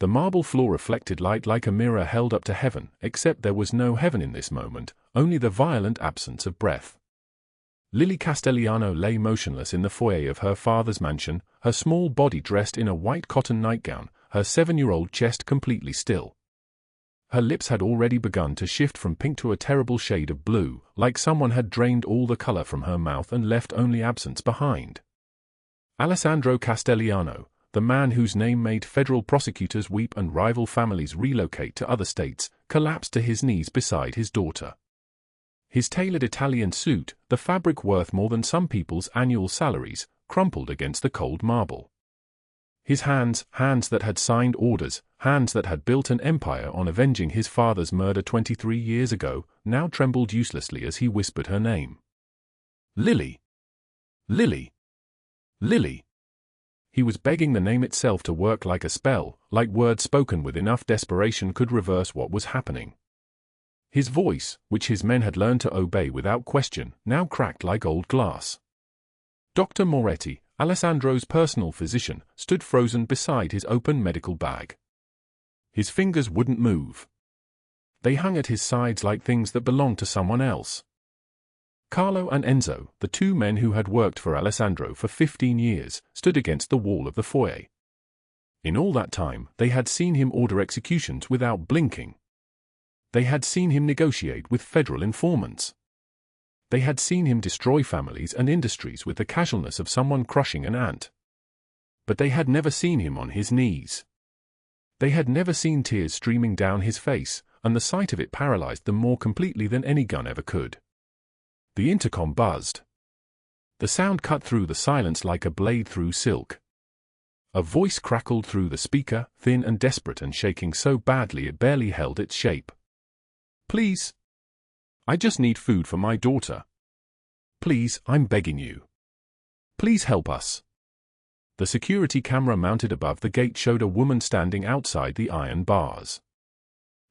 The marble floor reflected light like a mirror held up to heaven, except there was no heaven in this moment, only the violent absence of breath. Lily Castellano lay motionless in the foyer of her father's mansion, her small body dressed in a white cotton nightgown, her 7-year-old chest completely still. Her lips had already begun to shift from pink to a terrible shade of blue, like someone had drained all the color from her mouth and left only absence behind. Alessandro Castellano, the man whose name made federal prosecutors weep and rival families relocate to other states, collapsed to his knees beside his daughter. His tailored Italian suit, the fabric worth more than some people's annual salaries, crumpled against the cold marble. His hands that had signed orders, hands that had built an empire on avenging his father's murder 23 years ago, now trembled uselessly as he whispered her name. Lily! Lily! Lily! He was begging the name itself to work like a spell, like words spoken with enough desperation could reverse what was happening. His voice, which his men had learned to obey without question, now cracked like old glass. Dr. Moretti, Alessandro's personal physician, stood frozen beside his open medical bag. His fingers wouldn't move. They hung at his sides like things that belonged to someone else. Carlo and Enzo, the two men who had worked for Alessandro for 15 years, stood against the wall of the foyer. In all that time, they had seen him order executions without blinking. They had seen him negotiate with federal informants. They had seen him destroy families and industries with the casualness of someone crushing an ant. But they had never seen him on his knees. They had never seen tears streaming down his face, and the sight of it paralyzed them more completely than any gun ever could. The intercom buzzed. The sound cut through the silence like a blade through silk. A voice crackled through the speaker, thin and desperate and shaking so badly it barely held its shape. Please. I just need food for my daughter. Please, I'm begging you. Please help us. The security camera mounted above the gate showed a woman standing outside the iron bars.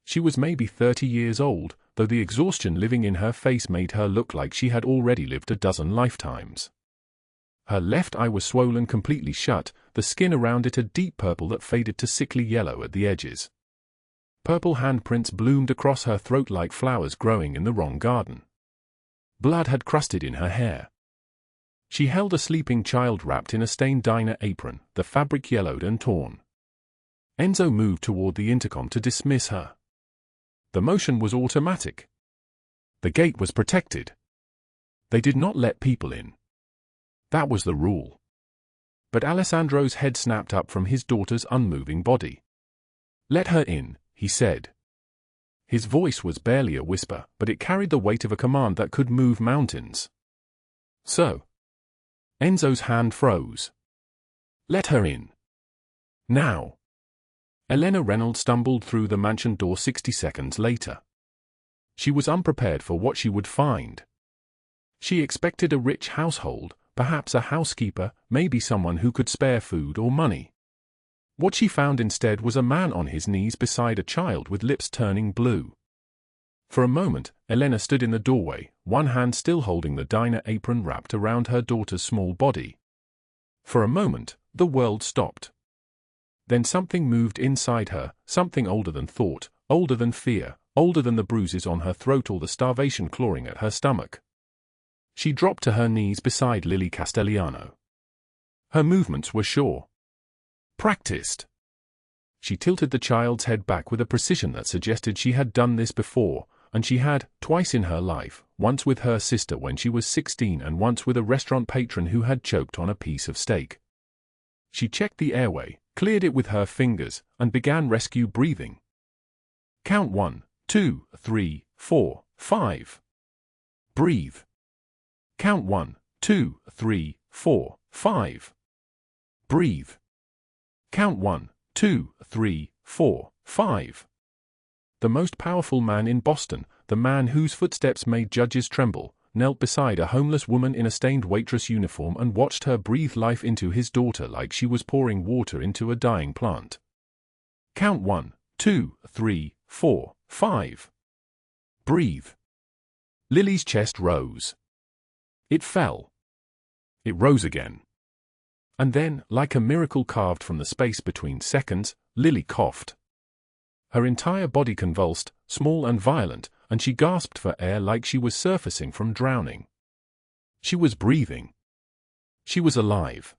She was maybe 30 years old, though the exhaustion living in her face made her look like she had already lived a dozen lifetimes. Her left eye was swollen completely shut, the skin around it a deep purple that faded to sickly yellow at the edges. Purple handprints bloomed across her throat like flowers growing in the wrong garden. Blood had crusted in her hair. She held a sleeping child wrapped in a stained diner apron, the fabric yellowed and torn. Enzo moved toward the intercom to dismiss her. The motion was automatic. The gate was protected. They did not let people in. That was the rule. But Alessandro's head snapped up from his daughter's unmoving body. Let her in, he said. His voice was barely a whisper, but it carried the weight of a command that could move mountains. So. Enzo's hand froze. Let her in. Now. Elena Reynolds stumbled through the mansion door 60 seconds later. She was unprepared for what she would find. She expected a rich household, perhaps a housekeeper, maybe someone who could spare food or money. What she found instead was a man on his knees beside a child with lips turning blue. For a moment, Elena stood in the doorway, one hand still holding the diner apron wrapped around her daughter's small body. For a moment, the world stopped. Then something moved inside her, something older than thought, older than fear, older than the bruises on her throat or the starvation clawing at her stomach. She dropped to her knees beside Lily Castellano. Her movements were sure. Practiced. She tilted the child's head back with a precision that suggested she had done this before, and she had, twice in her life, once with her sister when she was 16 and once with a restaurant patron who had choked on a piece of steak. She checked the airway, cleared it with her fingers, and began rescue breathing. Count 1, 2, 3, 4, 5. Breathe. Count 1, 2, 3, 4, 5. Breathe. Count 1, 2, 3, 4, 5. The most powerful man in Boston, the man whose footsteps made judges tremble, knelt beside a homeless woman in a stained waitress uniform and watched her breathe life into his daughter like she was pouring water into a dying plant. Count 1, 2, 3, 4, 5. Breathe. Lily's chest rose. It fell. It rose again. And then, like a miracle carved from the space between seconds, Lily coughed. Her entire body convulsed, small and violent, and she gasped for air like she was surfacing from drowning. She was breathing. She was alive.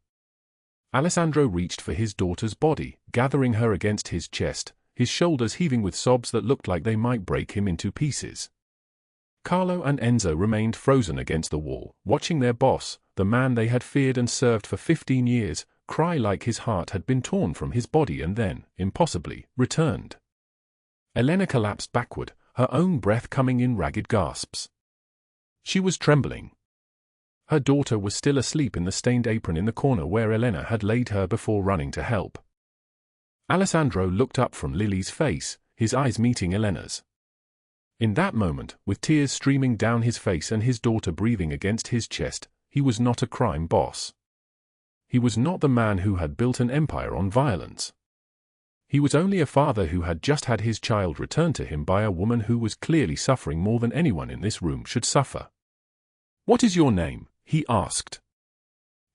Alessandro reached for his daughter's body, gathering her against his chest, his shoulders heaving with sobs that looked like they might break him into pieces. Carlo and Enzo remained frozen against the wall, watching their boss, the man they had feared and served for 15 years, cry like his heart had been torn from his body and then, impossibly, returned. Elena collapsed backward, her own breath coming in ragged gasps. She was trembling. Her daughter was still asleep in the stained apron in the corner where Elena had laid her before running to help. Alessandro looked up from Lily's face, his eyes meeting Elena's. In that moment, with tears streaming down his face and his daughter breathing against his chest, he was not a crime boss. He was not the man who had built an empire on violence. He was only a father who had just had his child returned to him by a woman who was clearly suffering more than anyone in this room should suffer. "What is your name?" he asked.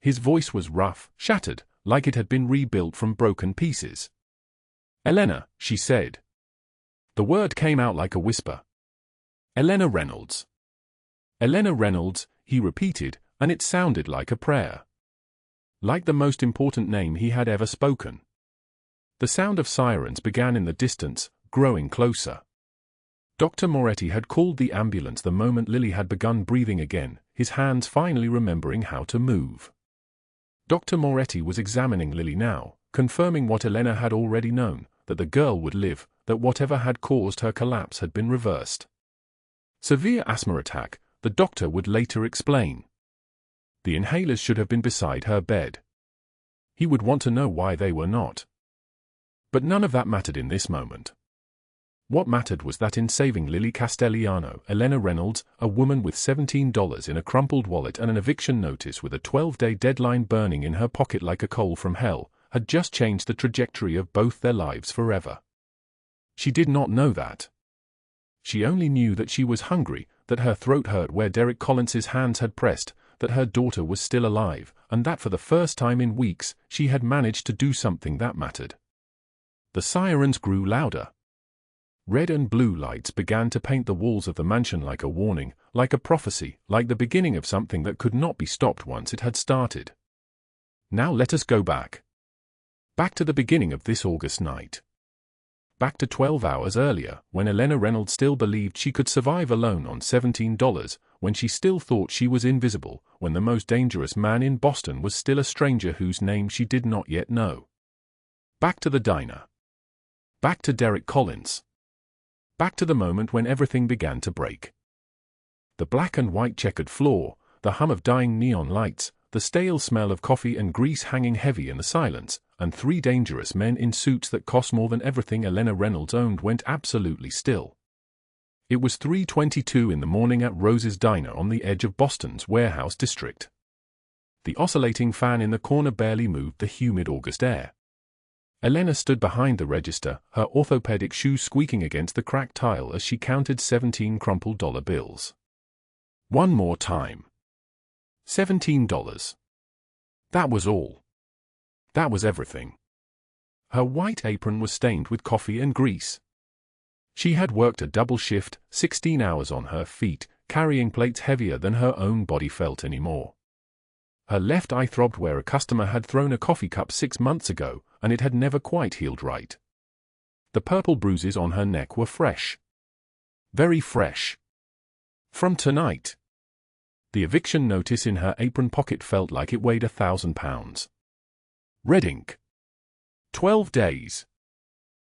His voice was rough, shattered, like it had been rebuilt from broken pieces. "Elena," she said. The word came out like a whisper. "Elena Reynolds." "Elena Reynolds," he repeated, and it sounded like a prayer. Like the most important name he had ever spoken. The sound of sirens began in the distance, growing closer. Dr. Moretti had called the ambulance the moment Lily had begun breathing again, his hands finally remembering how to move. Dr. Moretti was examining Lily now, confirming what Elena had already known, that the girl would live, that whatever had caused her collapse had been reversed. Severe asthma attack, the doctor would later explain. The inhalers should have been beside her bed. He would want to know why they were not. But none of that mattered in this moment. What mattered was that in saving Lily Castellano, Elena Reynolds, a woman with $17 in a crumpled wallet and an eviction notice with a 12-day deadline burning in her pocket like a coal from hell, had just changed the trajectory of both their lives forever. She did not know that. She only knew that she was hungry, that her throat hurt where Derek Collins's hands had pressed, that her daughter was still alive, and that for the first time in weeks, she had managed to do something that mattered. The sirens grew louder. Red and blue lights began to paint the walls of the mansion like a warning, like a prophecy, like the beginning of something that could not be stopped once it had started. Now let us go back. Back to the beginning of this August night. Back to 12 hours earlier, when Elena Reynolds still believed she could survive alone on $17, when she still thought she was invisible, when the most dangerous man in Boston was still a stranger whose name she did not yet know. Back to the diner. Back to Derek Collins. Back to the moment when everything began to break. The black and white checkered floor, the hum of dying neon lights, the stale smell of coffee and grease hanging heavy in the silence, and three dangerous men in suits that cost more than everything Elena Reynolds owned went absolutely still. It was 3:22 in the morning at Rose's Diner on the edge of Boston's warehouse district. The oscillating fan in the corner barely moved the humid August air. Elena stood behind the register, her orthopedic shoes squeaking against the cracked tile as she counted 17 crumpled dollar bills. One more time. $17. That was all. That was everything. Her white apron was stained with coffee and grease. She had worked a double shift, 16 hours on her feet, carrying plates heavier than her own body felt anymore. Her left eye throbbed where a customer had thrown a coffee cup 6 months ago, and it had never quite healed right. The purple bruises on her neck were fresh. Very fresh. From tonight. The eviction notice in her apron pocket felt like it weighed 1,000 pounds. Red ink. 12 days.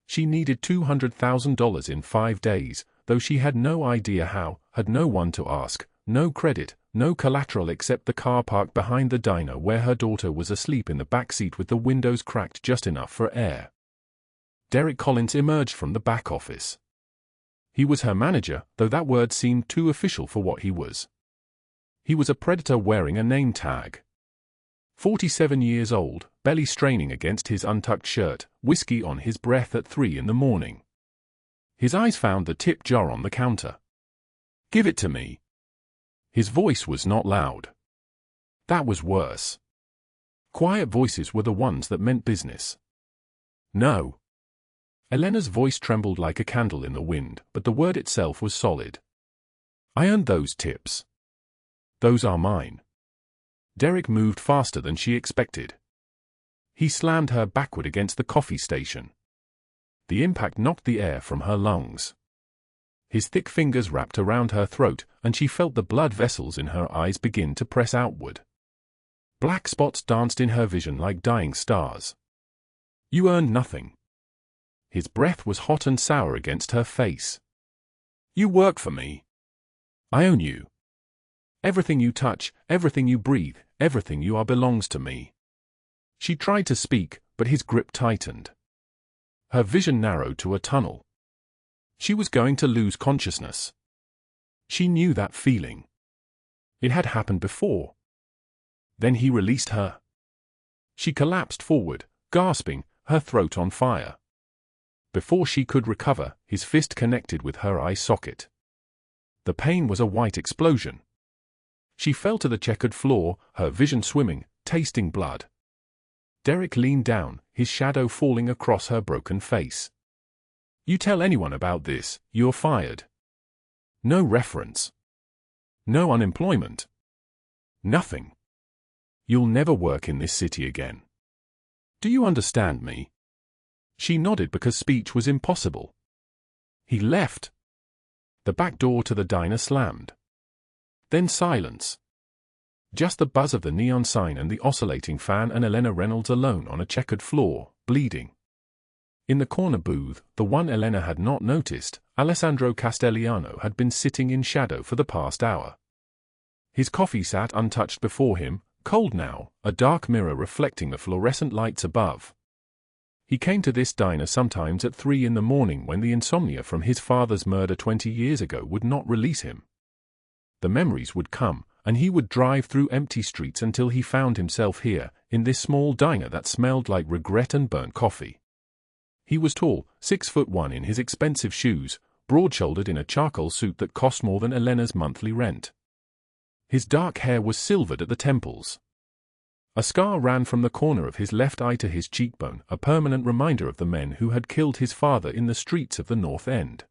She needed $200,000 in 5 days, though she had no idea how, had no one to ask, no credit, no collateral except the car parked behind the diner where her daughter was asleep in the back seat with the windows cracked just enough for air. Derek Collins emerged from the back office. He was her manager, though that word seemed too official for what he was. He was a predator wearing a name tag. 47 years old, belly straining against his untucked shirt, whiskey on his breath at 3 in the morning. His eyes found the tip jar on the counter. "Give it to me." His voice was not loud. That was worse. Quiet voices were the ones that meant business. "No." Elena's voice trembled like a candle in the wind, but the word itself was solid. I earned those tips. Those are mine. Derek moved faster than she expected. He slammed her backward against the coffee station. The impact knocked the air from her lungs. His thick fingers wrapped around her throat, and she felt the blood vessels in her eyes begin to press outward. Black spots danced in her vision like dying stars. You earned nothing. His breath was hot and sour against her face. You work for me. I own you. Everything you touch, everything you breathe, everything you are belongs to me. She tried to speak, but his grip tightened. Her vision narrowed to a tunnel. She was going to lose consciousness. She knew that feeling. It had happened before. Then he released her. She collapsed forward, gasping, her throat on fire. Before she could recover, his fist connected with her eye socket. The pain was a white explosion. She fell to the checkered floor, her vision swimming, tasting blood. Derek leaned down, his shadow falling across her broken face. You tell anyone about this, you're fired. No reference. No unemployment. Nothing. You'll never work in this city again. Do you understand me? She nodded because speech was impossible. He left. The back door to the diner slammed. Then silence. Just the buzz of the neon sign and the oscillating fan, and Elena Reynolds alone on a checkered floor, bleeding. In the corner booth, the one Elena had not noticed, Alessandro Castellano had been sitting in shadow for the past hour. His coffee sat untouched before him, cold now, a dark mirror reflecting the fluorescent lights above. He came to this diner sometimes at 3 in the morning when the insomnia from his father's murder 20 years ago would not release him. The memories would come, and he would drive through empty streets until he found himself here, in this small diner that smelled like regret and burnt coffee. He was tall, 6'1" in his expensive shoes, broad-shouldered in a charcoal suit that cost more than Elena's monthly rent. His dark hair was silvered at the temples. A scar ran from the corner of his left eye to his cheekbone, a permanent reminder of the men who had killed his father in the streets of the North End.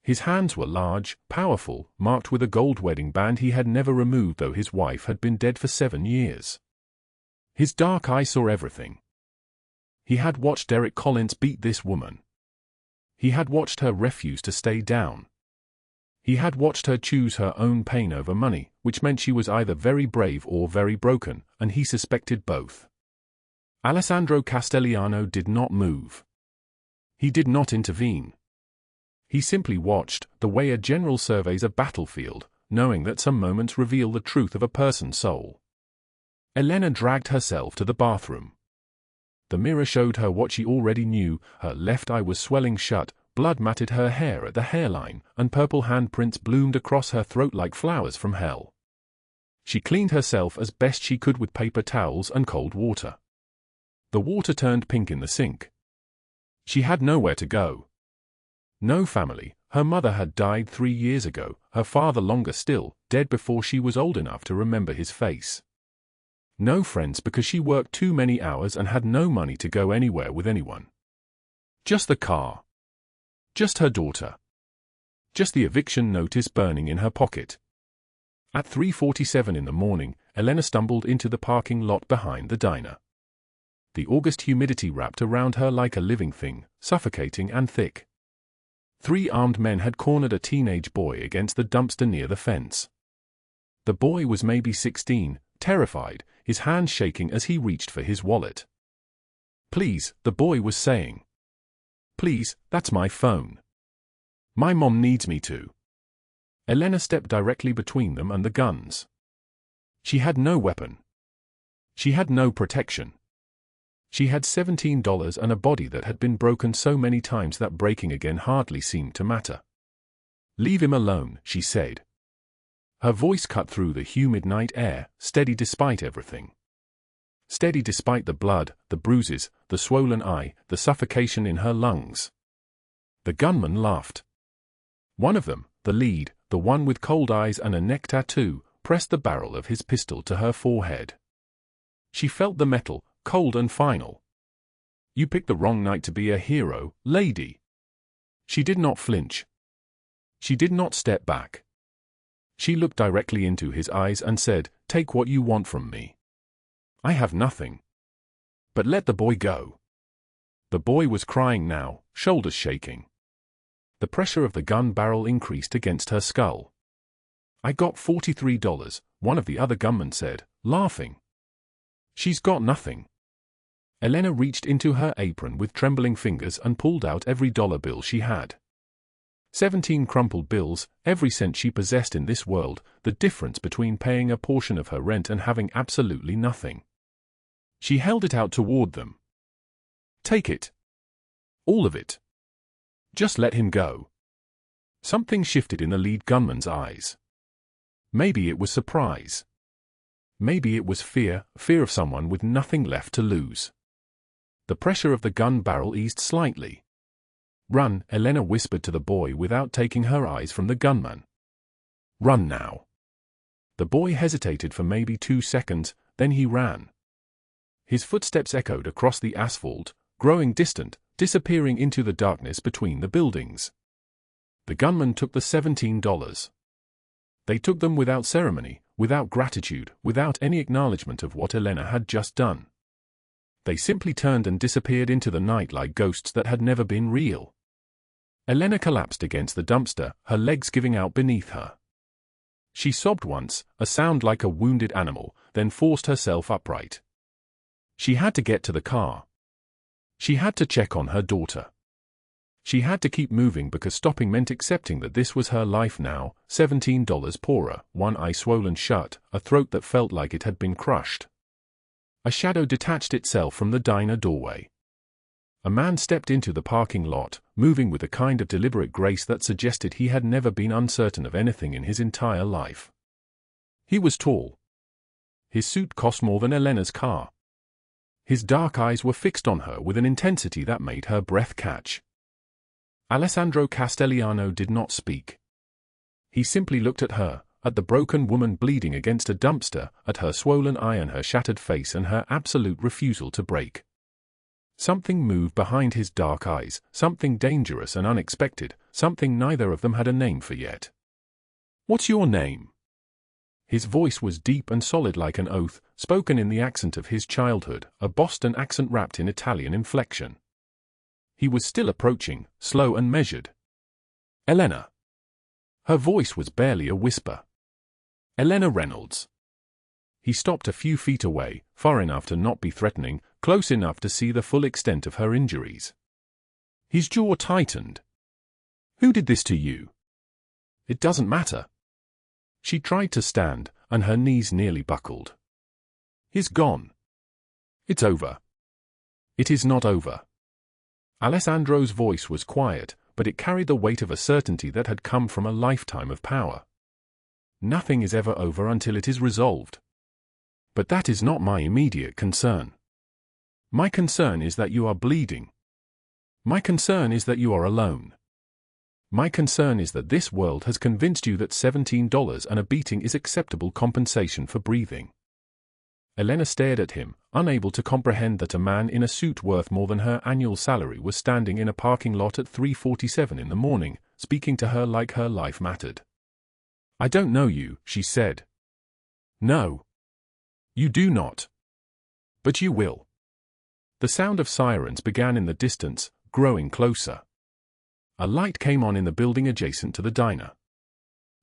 His hands were large, powerful, marked with a gold wedding band he had never removed, though his wife had been dead for 7 years. His dark eye saw everything. He had watched Derek Collins beat this woman. He had watched her refuse to stay down. He had watched her choose her own pain over money, which meant she was either very brave or very broken, and he suspected both. Alessandro Castellano did not move. He did not intervene. He simply watched, the way a general surveys a battlefield, knowing that some moments reveal the truth of a person's soul. Elena dragged herself to the bathroom. The mirror showed her what she already knew. Her left eye was swelling shut, blood matted her hair at the hairline, and purple handprints bloomed across her throat like flowers from hell. She cleaned herself as best she could with paper towels and cold water. The water turned pink in the sink. She had nowhere to go. No family. Her mother had died 3 years ago, her father longer still, dead before she was old enough to remember his face. No friends because she worked too many hours and had no money to go anywhere with anyone. Just the car. Just her daughter. Just the eviction notice burning in her pocket. At 3:47 in the morning, Elena stumbled into the parking lot behind the diner. The August humidity wrapped around her like a living thing, suffocating and thick. 3 armed men had cornered a teenage boy against the dumpster near the fence. The boy was maybe 16, terrified, his hands shaking as he reached for his wallet. "Please," the boy was saying. "Please, that's my phone. My mom needs me to." Elena stepped directly between them and the guns. She had no weapon. She had no protection. She had $17 and a body that had been broken so many times that breaking again hardly seemed to matter. "Leave him alone," she said. Her voice cut through the humid night air, steady despite everything. Steady despite the blood, the bruises, the swollen eye, the suffocation in her lungs. The gunman laughed. One of them, the lead, the one with cold eyes and a neck tattoo, pressed the barrel of his pistol to her forehead. She felt the metal, cold and final. You picked the wrong night to be a hero, lady. She did not flinch. She did not step back. She looked directly into his eyes and said, "Take what you want from me. I have nothing. But let the boy go." The boy was crying now, shoulders shaking. The pressure of the gun barrel increased against her skull. "I got $43, one of the other gunmen said, laughing. "She's got nothing." Elena reached into her apron with trembling fingers and pulled out every dollar bill she had. 17 crumpled bills, every cent she possessed in this world, the difference between paying a portion of her rent and having absolutely nothing. She held it out toward them. "Take it. All of it. Just let him go." Something shifted in the lead gunman's eyes. Maybe it was surprise. Maybe it was fear of someone with nothing left to lose. The pressure of the gun barrel eased slightly. "Run," Elena whispered to the boy without taking her eyes from the gunman. "Run now." The boy hesitated for maybe 2 seconds, then he ran. His footsteps echoed across the asphalt, growing distant, disappearing into the darkness between the buildings. The gunman took the $17. They took them without ceremony, without gratitude, without any acknowledgement of what Elena had just done. They simply turned and disappeared into the night like ghosts that had never been real. Elena collapsed against the dumpster, her legs giving out beneath her. She sobbed once, a sound like a wounded animal, then forced herself upright. She had to get to the car. She had to check on her daughter. She had to keep moving because stopping meant accepting that this was her life now, $17 poorer, one eye swollen shut, a throat that felt like it had been crushed. A shadow detached itself from the diner doorway. A man stepped into the parking lot, moving with a kind of deliberate grace that suggested he had never been uncertain of anything in his entire life. He was tall. His suit cost more than Elena's car. His dark eyes were fixed on her with an intensity that made her breath catch. Alessandro Castellano did not speak. He simply looked at her, at the broken woman bleeding against a dumpster, at her swollen eye and her shattered face and her absolute refusal to break. Something moved behind his dark eyes, something dangerous and unexpected, something neither of them had a name for yet. "What's your name?" His voice was deep and solid like an oath, spoken in the accent of his childhood, a Boston accent wrapped in Italian inflection. He was still approaching, slow and measured. "Elena." Her voice was barely a whisper. "Elena Reynolds." He stopped a few feet away, far enough to not be threatening, close enough to see the full extent of her injuries. His jaw tightened. "Who did this to you?" "It doesn't matter." She tried to stand, and her knees nearly buckled. "He's gone. It's over." "It is not over." Alessandro's voice was quiet, but it carried the weight of a certainty that had come from a lifetime of power. "Nothing is ever over until it is resolved. But that is not my immediate concern. My concern is that you are bleeding. My concern is that you are alone. My concern is that this world has convinced you that $17 and a beating is acceptable compensation for breathing." Elena stared at him, unable to comprehend that a man in a suit worth more than her annual salary was standing in a parking lot at 3:47 in the morning, speaking to her like her life mattered. "I don't know you," she said. "No. You do not. But you will." The sound of sirens began in the distance, growing closer. A light came on in the building adjacent to the diner.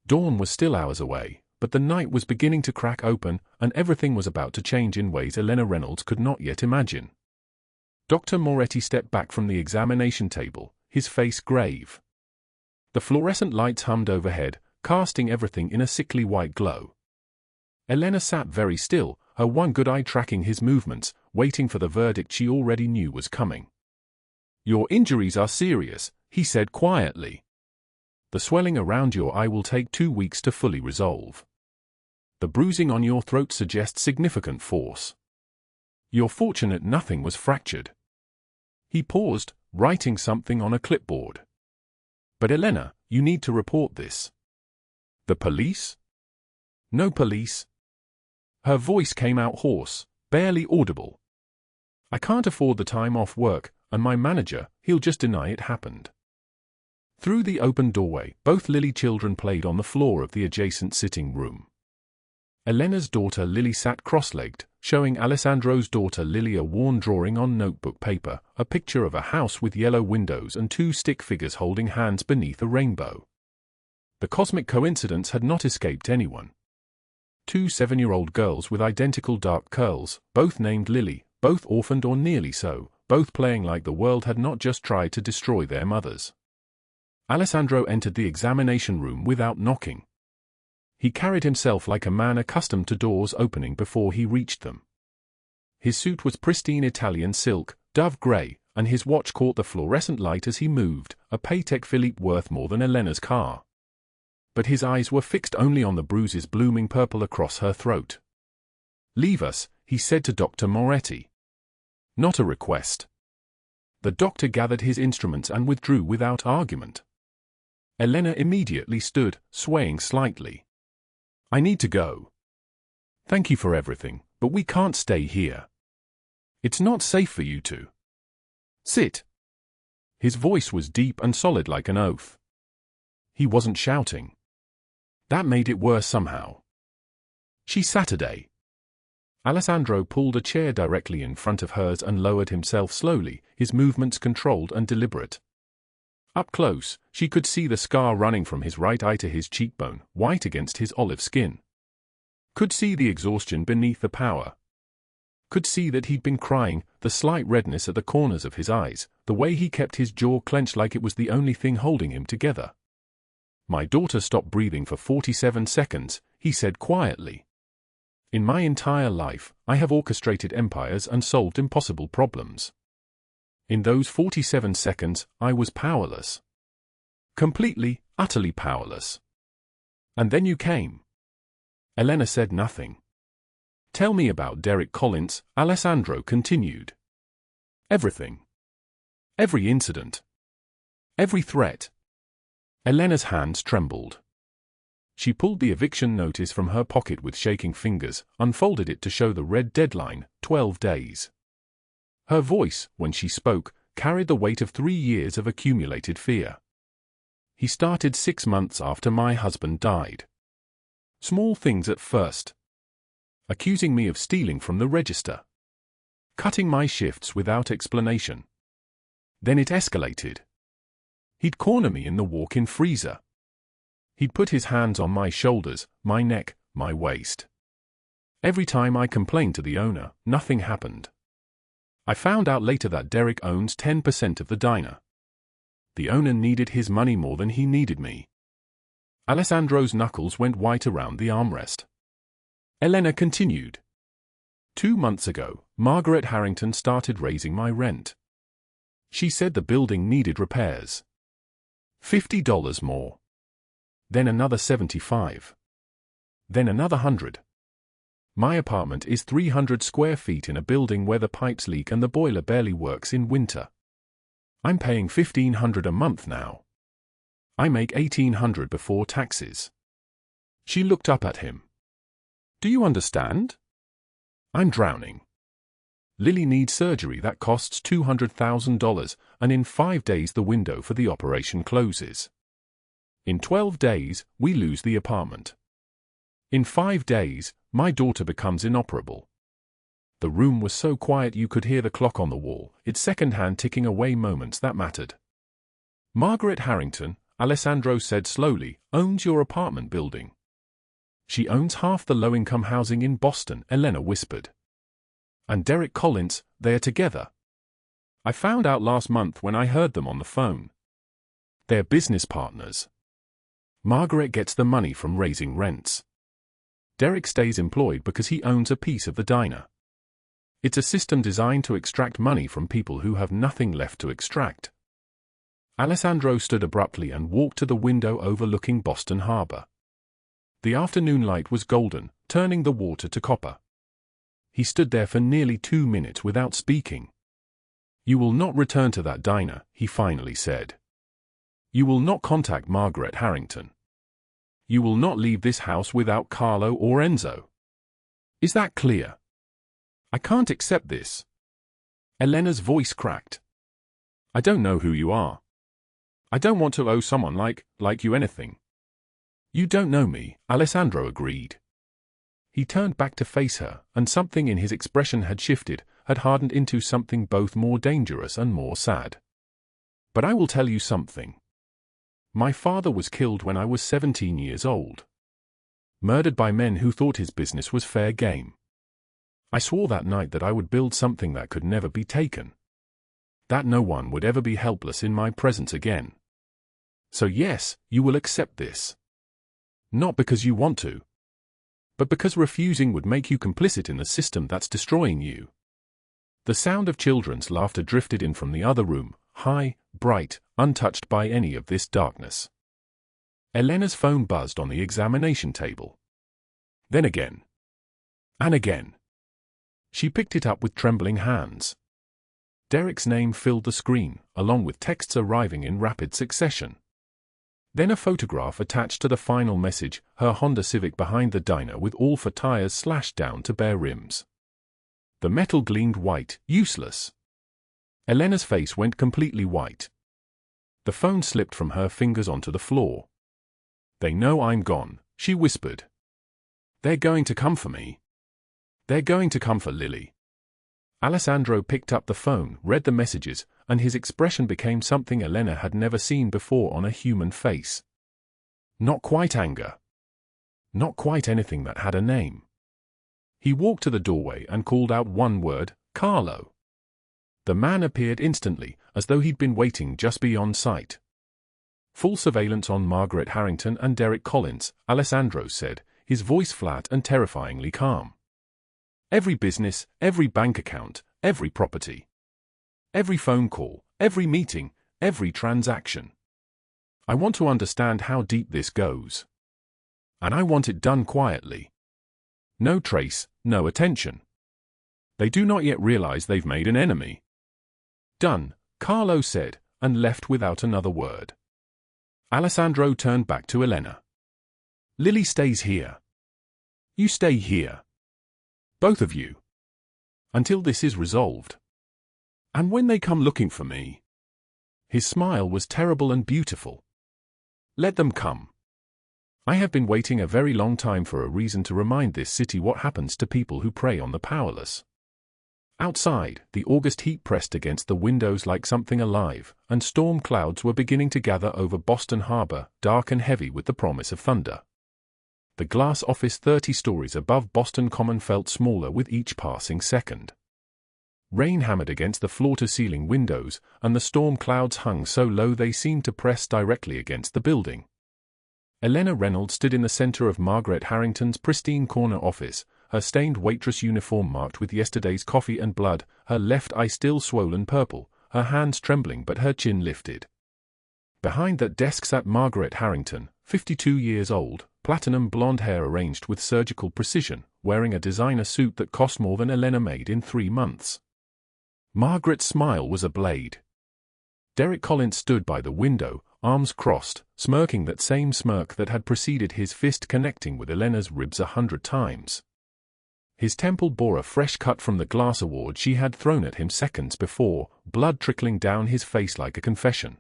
Dawn was still hours away, but the night was beginning to crack open, and everything was about to change in ways Elena Reynolds could not yet imagine. Dr. Moretti stepped back from the examination table, his face grave. The fluorescent lights hummed overhead, casting everything in a sickly white glow. Elena sat very still, her one good eye tracking his movements, waiting for the verdict she already knew was coming. "Your injuries are serious," he said quietly. "The swelling around your eye will take 2 weeks to fully resolve. The bruising on your throat suggests significant force. You're fortunate nothing was fractured." He paused, writing something on a clipboard. "But Elena, you need to report this." "The police?" "No police." Her voice came out hoarse, barely audible. I can't afford the time off work, and my manager, he'll just deny it happened. Through the open doorway, both Lily children played on the floor of the adjacent sitting room. Elena's daughter Lily sat cross-legged, showing Alessandro's daughter Lily a worn drawing on notebook paper, a picture of a house with yellow windows and two stick figures holding hands beneath a rainbow. The cosmic coincidence had not escaped anyone. Two 7-year-old girls with identical dark curls, both named Lily, both orphaned or nearly so, both playing like the world had not just tried to destroy their mothers. Alessandro entered the examination room without knocking. He carried himself like a man accustomed to doors opening before he reached them. His suit was pristine Italian silk, dove grey, and his watch caught the fluorescent light as he moved, a Patek Philippe worth more than Elena's car. But his eyes were fixed only on the bruises blooming purple across her throat. "Leave us," he said to Dr. Moretti. Not a request. The doctor gathered his instruments and withdrew without argument. Elena immediately stood, swaying slightly. "I need to go. Thank you for everything, but we can't stay here. It's not safe for you to. Sit." His voice was deep and solid like an oath. He wasn't shouting. That made it worse somehow. "She Saturday." Alessandro pulled a chair directly in front of hers and lowered himself slowly, his movements controlled and deliberate. Up close, she could see the scar running from his right eye to his cheekbone, white against his olive skin. Could see the exhaustion beneath the power. Could see that he'd been crying, the slight redness at the corners of his eyes, the way he kept his jaw clenched like it was the only thing holding him together. "My daughter stopped breathing for 47 seconds, he said quietly. "In my entire life, I have orchestrated empires and solved impossible problems. In those 47 seconds, I was powerless. Completely, utterly powerless. And then you came." Elena said nothing. "Tell me about Derek Collins," Alessandro continued. "Everything. Every incident. Every threat." Elena's hands trembled. She pulled the eviction notice from her pocket with shaking fingers, unfolded it to show the red deadline, 12 days. Her voice, when she spoke, carried the weight of 3 years of accumulated fear. "He started 6 months after my husband died. Small things at first. Accusing me of stealing from the register. Cutting my shifts without explanation. Then it escalated. He'd corner me in the walk-in freezer. He'd put his hands on my shoulders, my neck, my waist. Every time I complained to the owner, nothing happened. I found out later that Derek owns 10% of the diner. The owner needed his money more than he needed me." Alessandro's knuckles went white around the armrest. Elena continued. 2 months ago, Margaret Harrington started raising my rent. She said the building needed repairs. $50 more. Then another 75. Then another 100. My apartment is 300 square feet in a building where the pipes leak and the boiler barely works in winter. I'm paying $1,500 a month now. I make $1,800 before taxes. She looked up at him. "Do you understand? I'm drowning. Lily needs surgery that costs $200,000, and in 5 days the window for the operation closes. In 12 days, we lose the apartment. In 5 days, my daughter becomes inoperable." The room was so quiet you could hear the clock on the wall, its second hand ticking away moments that mattered. "Margaret Harrington," Alessandro said slowly, "owns your apartment building." "She owns half the low-income housing in Boston," Elena whispered. "And Derek Collins, they're together. I found out last month when I heard them on the phone. They're business partners. Margaret gets the money from raising rents. Derek stays employed because he owns a piece of the diner. It's a system designed to extract money from people who have nothing left to extract." Alessandro stood abruptly and walked to the window overlooking Boston Harbor. The afternoon light was golden, turning the water to copper. He stood there for nearly 2 minutes without speaking. "You will not return to that diner," he finally said. "You will not contact Margaret Harrington. You will not leave this house without Carlo or Enzo. Is that clear? I can't accept this." Elena's voice cracked. I don't know who you are. I don't want to owe someone like you anything. You don't know me, Alessandro agreed. He turned back to face her, and something in his expression had shifted, had hardened into something both more dangerous and more sad. But I will tell you something. My father was killed when I was 17 years old. Murdered by men who thought his business was fair game. I swore that night that I would build something that could never be taken. That no one would ever be helpless in my presence again. So yes, you will accept this. Not because you want to, but because refusing would make you complicit in the system that's destroying you. The sound of children's laughter drifted in from the other room, high, bright, untouched by any of this darkness. Elena's phone buzzed on the examination table. Then again. And again. She picked it up with trembling hands. Derek's name filled the screen, along with texts arriving in rapid succession. Then a photograph attached to the final message, her Honda Civic behind the diner with all four tires slashed down to bare rims. The metal gleamed white, useless. Elena's face went completely white. The phone slipped from her fingers onto the floor. They know I'm gone, she whispered. They're going to come for me. They're going to come for Lily. Alessandro picked up the phone, read the messages, and his expression became something Elena had never seen before on a human face. Not quite anger. Not quite anything that had a name. He walked to the doorway and called out one word, Carlo. The man appeared instantly, as though he'd been waiting just beyond sight. Full surveillance on Margaret Harrington and Derek Collins, Alessandro said, his voice flat and terrifyingly calm. Every business, every bank account, every property. Every phone call, every meeting, every transaction. I want to understand how deep this goes. And I want it done quietly. No trace, no attention. They do not yet realize they've made an enemy. Done, Carlo said, and left without another word. Alessandro turned back to Elena. Lily stays here. You stay here. Both of you. Until this is resolved. And when they come looking for me. His smile was terrible and beautiful. Let them come. I have been waiting a very long time for a reason to remind this city what happens to people who prey on the powerless. Outside, the August heat pressed against the windows like something alive, and storm clouds were beginning to gather over Boston Harbor, dark and heavy with the promise of thunder. The glass office 30 stories above Boston Common felt smaller with each passing second. Rain hammered against the floor-to-ceiling windows, and the storm clouds hung so low they seemed to press directly against the building. Elena Reynolds stood in the center of Margaret Harrington's pristine corner office, her stained waitress uniform marked with yesterday's coffee and blood, her left eye still swollen purple, her hands trembling but her chin lifted. Behind that desk sat Margaret Harrington, 52 years old, platinum blonde hair arranged with surgical precision, wearing a designer suit that cost more than Elena made in 3 months. Margaret's smile was a blade. Derek Collins stood by the window, arms crossed, smirking that same smirk that had preceded his fist connecting with Elena's ribs 100 times. His temple bore a fresh cut from the glass award she had thrown at him seconds before, blood trickling down his face like a confession.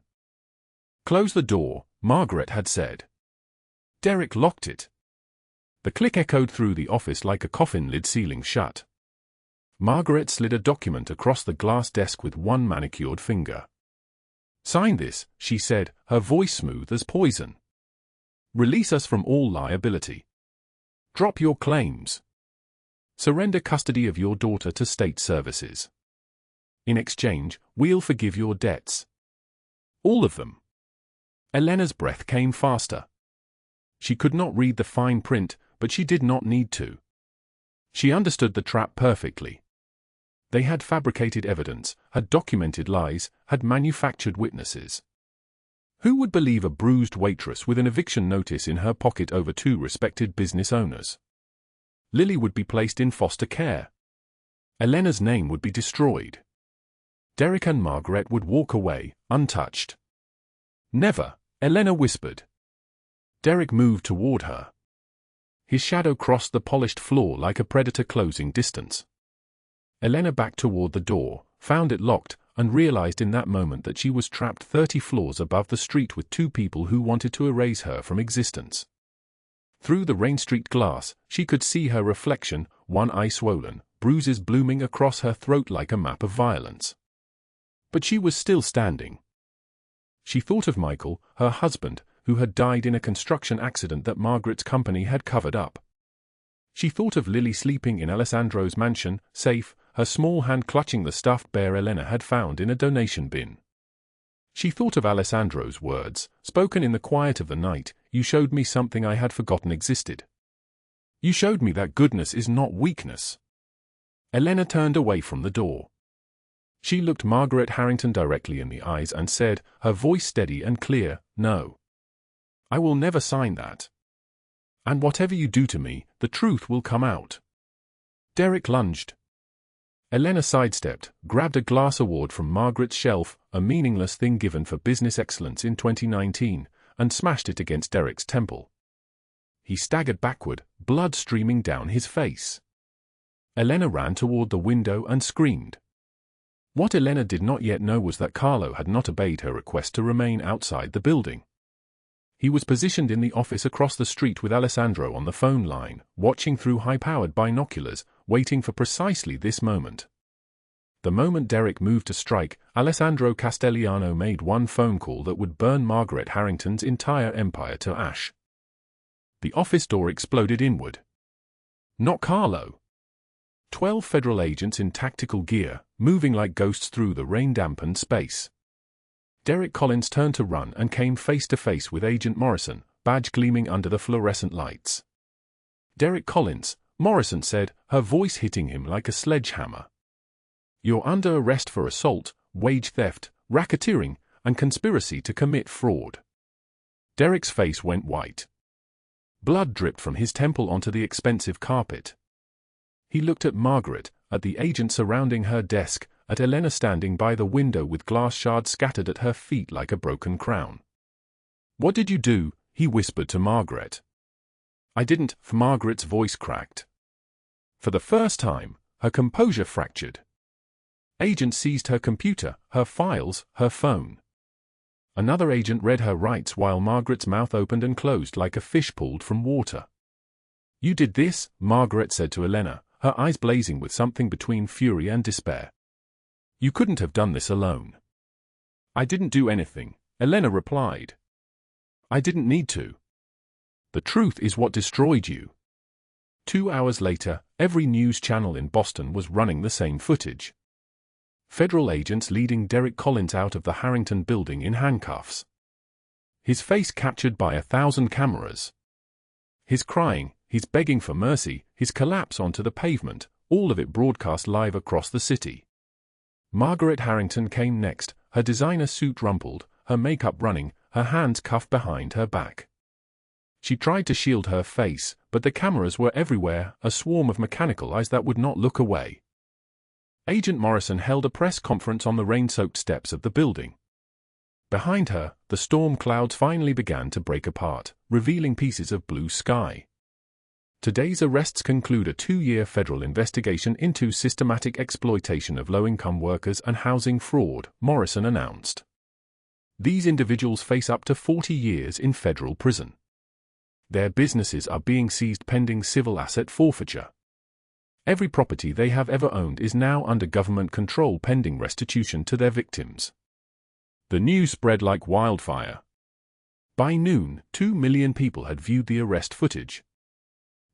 Close the door, Margaret had said. Derek locked it. The click echoed through the office like a coffin lid sealing shut. Margaret slid a document across the glass desk with one manicured finger. Sign this, she said, her voice smooth as poison. Release us from all liability. Drop your claims. Surrender custody of your daughter to state services. In exchange, we'll forgive your debts. All of them. Elena's breath came faster. She could not read the fine print, but she did not need to. She understood the trap perfectly. They had fabricated evidence, had documented lies, had manufactured witnesses. Who would believe a bruised waitress with an eviction notice in her pocket over 2 respected business owners? Lily would be placed in foster care. Elena's name would be destroyed. Derek and Margaret would walk away, untouched. Never, Elena whispered. Derek moved toward her. His shadow crossed the polished floor like a predator closing distance. Elena backed toward the door, found it locked, and realized in that moment that she was trapped 30 floors above the street with two people who wanted to erase her from existence. Through the rain-streaked glass, she could see her reflection, one eye swollen, bruises blooming across her throat like a map of violence. But she was still standing. She thought of Michael, her husband, who had died in a construction accident that Margaret's company had covered up. She thought of Lily sleeping in Alessandro's mansion, safe, her small hand clutching the stuffed bear Elena had found in a donation bin. She thought of Alessandro's words, spoken in the quiet of the night, "You showed me something I had forgotten existed. You showed me that goodness is not weakness." Elena turned away from the door. She looked Margaret Harrington directly in the eyes and said, her voice steady and clear, "No. I will never sign that. And whatever you do to me, the truth will come out." Derek lunged. Elena sidestepped, grabbed a glass award from Margaret's shelf, a meaningless thing given for business excellence in 2019, and smashed it against Derek's temple. He staggered backward, blood streaming down his face. Elena ran toward the window and screamed. What Elena did not yet know was that Carlo had not obeyed her request to remain outside the building. He was positioned in the office across the street with Alessandro on the phone line, watching through high-powered binoculars, waiting for precisely this moment. The moment Derek moved to strike, Alessandro Castelliano made one phone call that would burn Margaret Harrington's entire empire to ash. The office door exploded inward. Not Carlo. 12 federal agents in tactical gear, moving like ghosts through the rain-dampened space. Derek Collins turned to run and came face to face with Agent Morrison, badge gleaming under the fluorescent lights. "Derek Collins," Morrison said, her voice hitting him like a sledgehammer. "You're under arrest for assault, wage theft, racketeering, and conspiracy to commit fraud." Derek's face went white. Blood dripped from his temple onto the expensive carpet. He looked at Margaret, at the agent surrounding her desk, at Elena standing by the window with glass shards scattered at her feet like a broken crown. "What did you do?" he whispered to Margaret. "I didn't," Margaret's voice cracked. For the first time, her composure fractured. Agent seized her computer, her files, her phone. Another agent read her rights while Margaret's mouth opened and closed like a fish pulled from water. "You did this," Margaret said to Elena, her eyes blazing with something between fury and despair. "You couldn't have done this alone." "I didn't do anything," Elena replied. "I didn't need to. The truth is what destroyed you." 2 hours later, every news channel in Boston was running the same footage. Federal agents leading Derek Collins out of the Harrington building in handcuffs. His face captured by 1,000 cameras. His crying, his begging for mercy, his collapse onto the pavement, all of it broadcast live across the city. Margaret Harrington came next, her designer suit rumpled, her makeup running, her hands cuffed behind her back. She tried to shield her face, but the cameras were everywhere, a swarm of mechanical eyes that would not look away. Agent Morrison held a press conference on the rain-soaked steps of the building. Behind her, the storm clouds finally began to break apart, revealing pieces of blue sky. Today's arrests conclude a 2-year federal investigation into systematic exploitation of low-income workers and housing fraud, Morrison announced. These individuals face up to 40 years in federal prison. Their businesses are being seized pending civil asset forfeiture. Every property they have ever owned is now under government control pending restitution to their victims. The news spread like wildfire. By noon, 2 million people had viewed the arrest footage.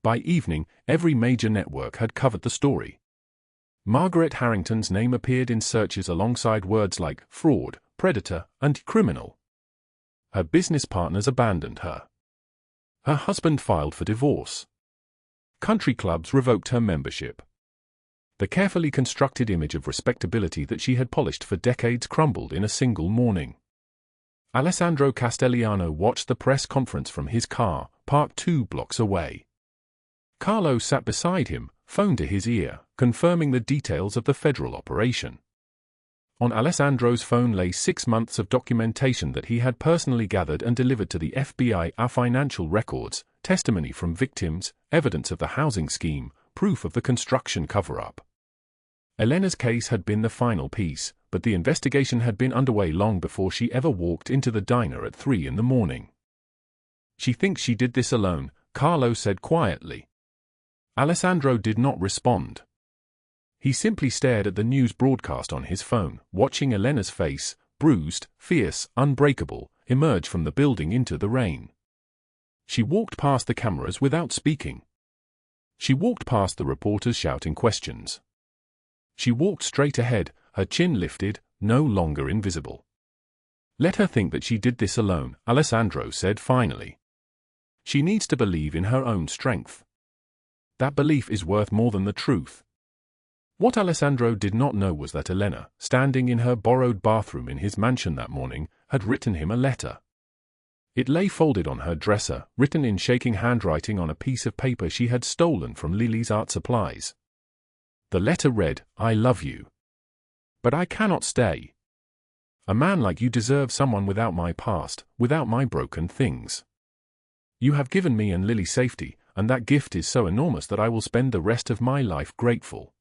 By evening, every major network had covered the story. Margaret Harrington's name appeared in searches alongside words like fraud, predator, and criminal. Her business partners abandoned her. Her husband filed for divorce. Country clubs revoked her membership. The carefully constructed image of respectability that she had polished for decades crumbled in a single morning. Alessandro Castelliano watched the press conference from his car, parked 2 blocks away. Carlo sat beside him, phone to his ear, confirming the details of the federal operation. On Alessandro's phone lay 6 months of documentation that he had personally gathered and delivered to the FBI, our financial records, testimony from victims, evidence of the housing scheme, proof of the construction cover-up. Elena's case had been the final piece, but the investigation had been underway long before she ever walked into the diner at 3 in the morning. "She thinks she did this alone," Carlo said quietly. Alessandro did not respond. He simply stared at the news broadcast on his phone, watching Elena's face, bruised, fierce, unbreakable, emerge from the building into the rain. She walked past the cameras without speaking. She walked past the reporters shouting questions. She walked straight ahead, her chin lifted, no longer invisible. "Let her think that she did this alone," Alessandro said finally. "She needs to believe in her own strength. That belief is worth more than the truth." What Alessandro did not know was that Elena, standing in her borrowed bathroom in his mansion that morning, had written him a letter. It lay folded on her dresser, written in shaking handwriting on a piece of paper she had stolen from Lily's art supplies. The letter read, "I love you. But I cannot stay. A man like you deserves someone without my past, without my broken things. You have given me and Lily safety, and that gift is so enormous that I will spend the rest of my life grateful.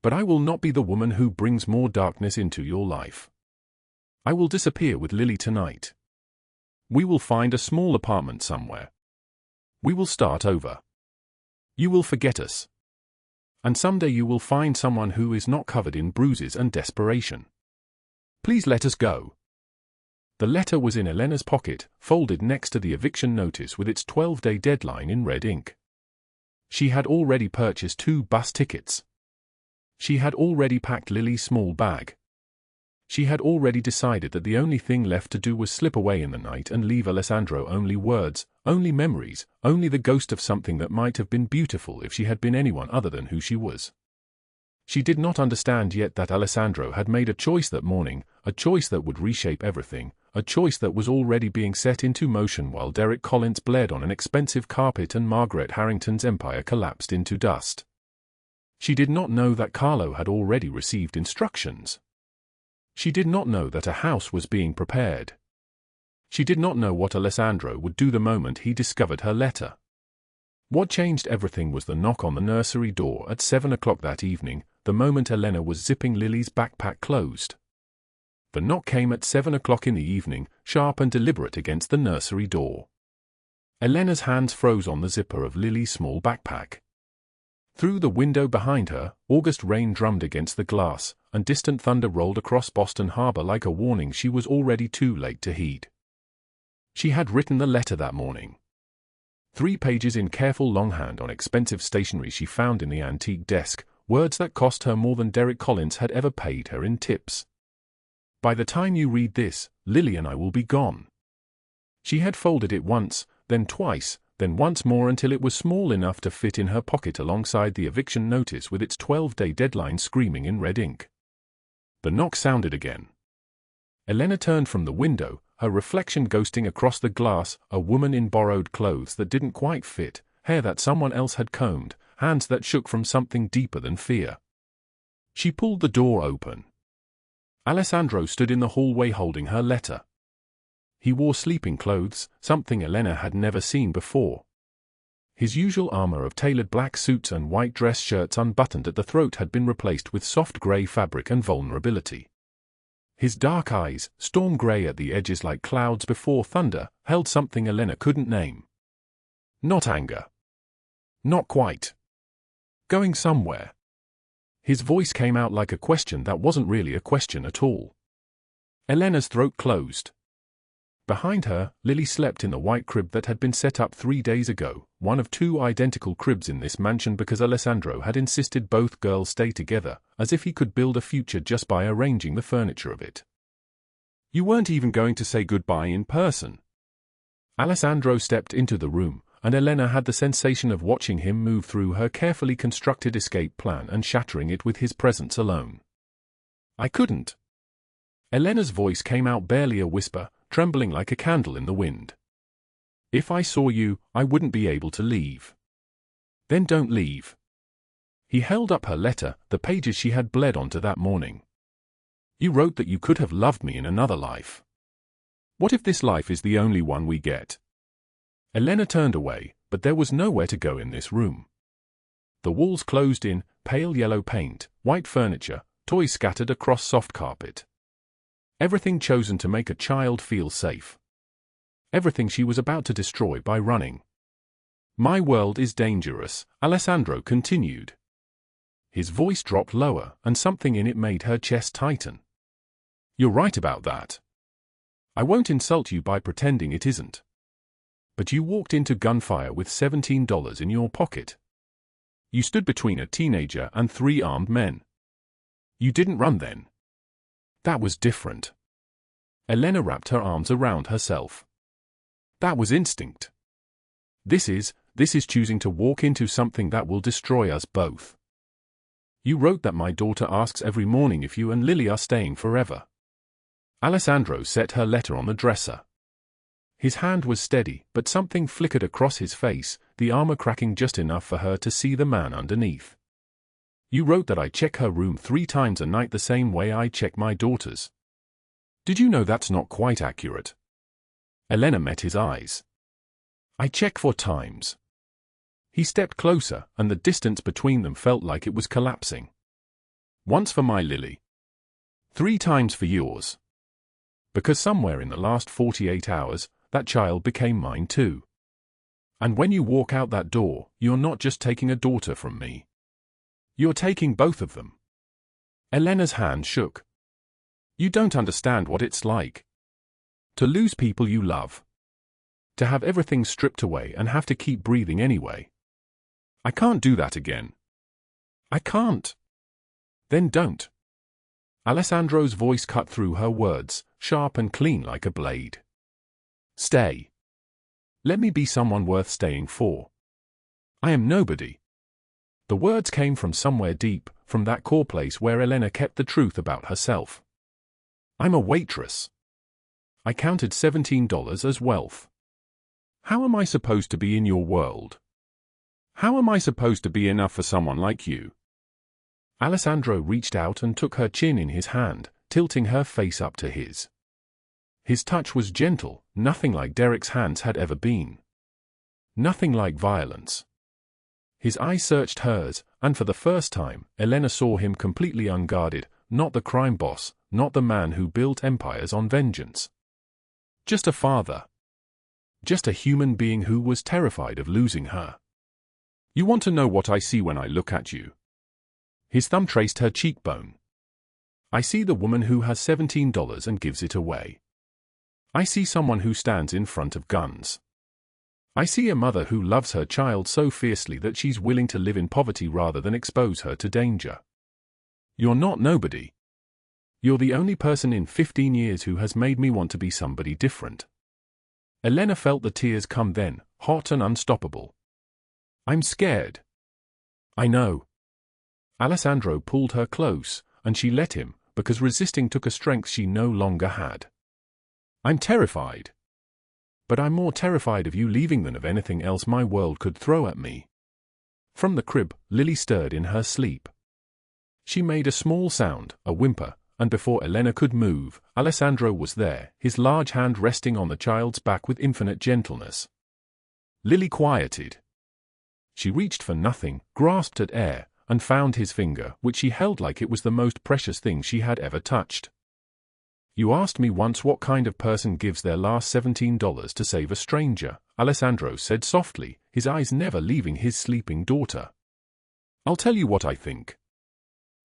But I will not be the woman who brings more darkness into your life. I will disappear with Lily tonight. We will find a small apartment somewhere. We will start over. You will forget us. And someday you will find someone who is not covered in bruises and desperation. Please let us go." The letter was in Elena's pocket, folded next to the eviction notice with its 12-day deadline in red ink. She had already purchased 2 bus tickets. She had already packed Lily's small bag. She had already decided that the only thing left to do was slip away in the night and leave Alessandro only words, only memories, only the ghost of something that might have been beautiful if she had been anyone other than who she was. She did not understand yet that Alessandro had made a choice that morning, a choice that would reshape everything, a choice that was already being set into motion while Derek Collins bled on an expensive carpet and Margaret Harrington's empire collapsed into dust. She did not know that Carlo had already received instructions. She did not know that a house was being prepared. She did not know what Alessandro would do the moment he discovered her letter. What changed everything was the knock on the nursery door at 7 o'clock that evening, the moment Elena was zipping Lily's backpack closed. The knock came at 7 o'clock in the evening, sharp and deliberate against the nursery door. Elena's hands froze on the zipper of Lily's small backpack. Through the window behind her, August rain drummed against the glass, and distant thunder rolled across Boston Harbor like a warning she was already too late to heed. She had written the letter that morning. 3 pages in careful longhand on expensive stationery she found in the antique desk, words that cost her more than Derek Collins had ever paid her in tips. "By the time you read this, Lily and I will be gone." She had folded it once, then twice, then once more until it was small enough to fit in her pocket alongside the eviction notice with its 12-day deadline screaming in red ink. The knock sounded again. Elena turned from the window, her reflection ghosting across the glass, a woman in borrowed clothes that didn't quite fit, hair that someone else had combed, hands that shook from something deeper than fear. She pulled the door open. Alessandro stood in the hallway holding her letter. He wore sleeping clothes, something Elena had never seen before. His usual armor of tailored black suits and white dress shirts unbuttoned at the throat had been replaced with soft gray fabric and vulnerability. His dark eyes, storm gray at the edges like clouds before thunder, held something Elena couldn't name. Not anger. Not quite. Going somewhere. His voice came out like a question that wasn't really a question at all. Elena's throat closed. Behind her, Lily slept in the white crib that had been set up 3 days ago, one of 2 identical cribs in this mansion because Alessandro had insisted both girls stay together, as if he could build a future just by arranging the furniture of it. "You weren't even going to say goodbye in person." Alessandro stepped into the room, and Elena had the sensation of watching him move through her carefully constructed escape plan and shattering it with his presence alone. "I couldn't." Elena's voice came out barely a whisper, trembling like a candle in the wind. "If I saw you, I wouldn't be able to leave." "Then don't leave." He held up her letter, the pages she had bled onto that morning. "You wrote that you could have loved me in another life. What if this life is the only one we get?" Elena turned away, but there was nowhere to go in this room. The walls closed in, pale yellow paint, white furniture, toys scattered across soft carpet. Everything chosen to make a child feel safe. Everything she was about to destroy by running. My world is dangerous, Alessandro continued. His voice dropped lower, and something in it made her chest tighten. You're right about that. I won't insult you by pretending it isn't. But you walked into gunfire with $17 in your pocket. You stood between a teenager and 3 armed men. You didn't run then. That was different. Elena wrapped her arms around herself. That was instinct. This is choosing to walk into something that will destroy us both. You wrote that my daughter asks every morning if you and Lily are staying forever. Alessandro set her letter on the dresser. His hand was steady, but something flickered across his face, the armor cracking just enough for her to see the man underneath. You wrote that I check her room 3 times a night the same way I check my daughter's. Did you know that's not quite accurate? Elena met his eyes. I check 4 times. He stepped closer, and the distance between them felt like it was collapsing. Once for my Lily. 3 times for yours. Because somewhere in the last 48 hours, that child became mine too. And when you walk out that door, you're not just taking a daughter from me. You're taking both of them. Elena's hand shook. You don't understand what it's like. To lose people you love. To have everything stripped away and have to keep breathing anyway. I can't do that again. I can't. Then don't. Alessandro's voice cut through her words, sharp and clean like a blade. Stay. Let me be someone worth staying for. I am nobody. The words came from somewhere deep, from that core place where Elena kept the truth about herself. I'm a waitress. I counted $17 as wealth. How am I supposed to be in your world? How am I supposed to be enough for someone like you? Alessandro reached out and took her chin in his hand, tilting her face up to his. His touch was gentle, nothing like Derek's hands had ever been. Nothing like violence. His eyes searched hers, and for the first time, Elena saw him completely unguarded, not the crime boss, not the man who built empires on vengeance. Just a father. Just a human being who was terrified of losing her. You want to know what I see when I look at you? His thumb traced her cheekbone. I see the woman who has $17 and gives it away. I see someone who stands in front of guns. I see a mother who loves her child so fiercely that she's willing to live in poverty rather than expose her to danger. You're not nobody. You're the only person in 15 years who has made me want to be somebody different. Elena felt the tears come then, hot and unstoppable. I'm scared. I know. Alessandro pulled her close, and she let him, because resisting took a strength she no longer had. I'm terrified. But I'm more terrified of you leaving than of anything else my world could throw at me. From the crib, Lily stirred in her sleep. She made a small sound, a whimper, and before Elena could move, Alessandro was there, his large hand resting on the child's back with infinite gentleness. Lily quieted. She reached for nothing, grasped at air, and found his finger, which she held like it was the most precious thing she had ever touched. You asked me once what kind of person gives their last $17 to save a stranger, Alessandro said softly, his eyes never leaving his sleeping daughter. I'll tell you what I think.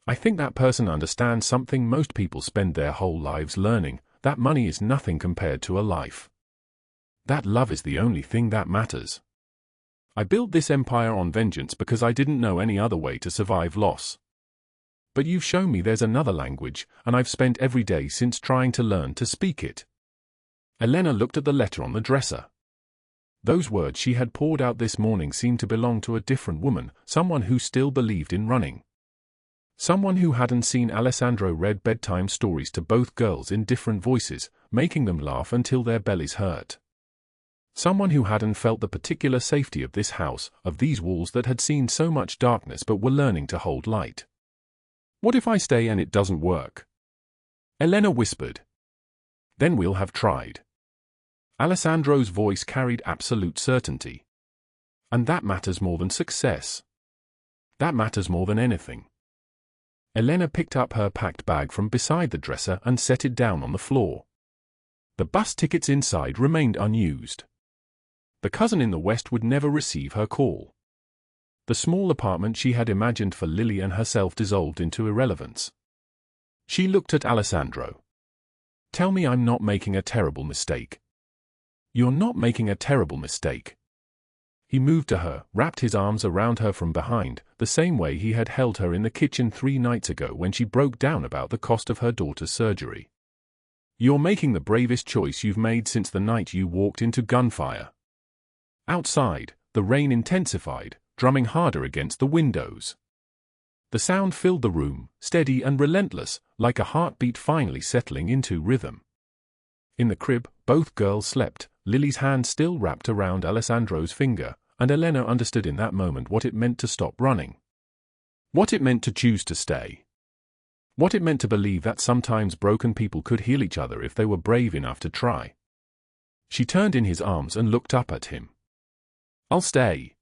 I think that person understands something most people spend their whole lives learning, that money is nothing compared to a life. That love is the only thing that matters. I built this empire on vengeance because I didn't know any other way to survive loss. But you've shown me there's another language, and I've spent every day since trying to learn to speak it. Elena looked at the letter on the dresser. Those words she had poured out this morning seemed to belong to a different woman, someone who still believed in running. Someone who hadn't seen Alessandro read bedtime stories to both girls in different voices, making them laugh until their bellies hurt. Someone who hadn't felt the particular safety of this house, of these walls that had seen so much darkness but were learning to hold light. What if I stay and it doesn't work? Elena whispered. Then we'll have tried. Alessandro's voice carried absolute certainty. And that matters more than success. That matters more than anything. Elena picked up her packed bag from beside the dresser and set it down on the floor. The bus tickets inside remained unused. The cousin in the West would never receive her call. The small apartment she had imagined for Lily and herself dissolved into irrelevance. She looked at Alessandro. "Tell me I'm not making a terrible mistake." "You're not making a terrible mistake." He moved to her, wrapped his arms around her from behind, the same way he had held her in the kitchen 3 nights ago when she broke down about the cost of her daughter's surgery. "You're making the bravest choice you've made since the night you walked into gunfire." Outside, the rain intensified, drumming harder against the windows. The sound filled the room, steady and relentless, like a heartbeat finally settling into rhythm. In the crib, both girls slept, Lily's hand still wrapped around Alessandro's finger, and Elena understood in that moment what it meant to stop running. What it meant to choose to stay. What it meant to believe that sometimes broken people could heal each other if they were brave enough to try. She turned in his arms and looked up at him. "I'll stay.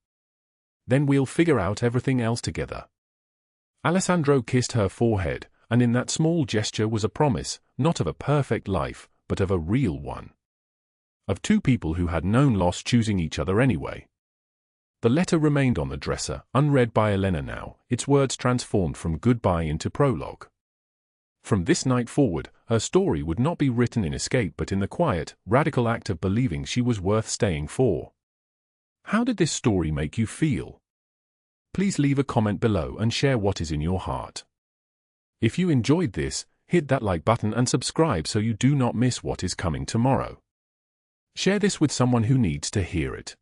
Then we'll figure out everything else together." Alessandro kissed her forehead, and in that small gesture was a promise, not of a perfect life, but of a real one. Of 2 people who had known loss choosing each other anyway. The letter remained on the dresser, unread by Elena now, its words transformed from goodbye into prologue. From this night forward, her story would not be written in escape but in the quiet, radical act of believing she was worth staying for. How did this story make you feel? Please leave a comment below and share what is in your heart. If you enjoyed this, hit that like button and subscribe so you do not miss what is coming tomorrow. Share this with someone who needs to hear it.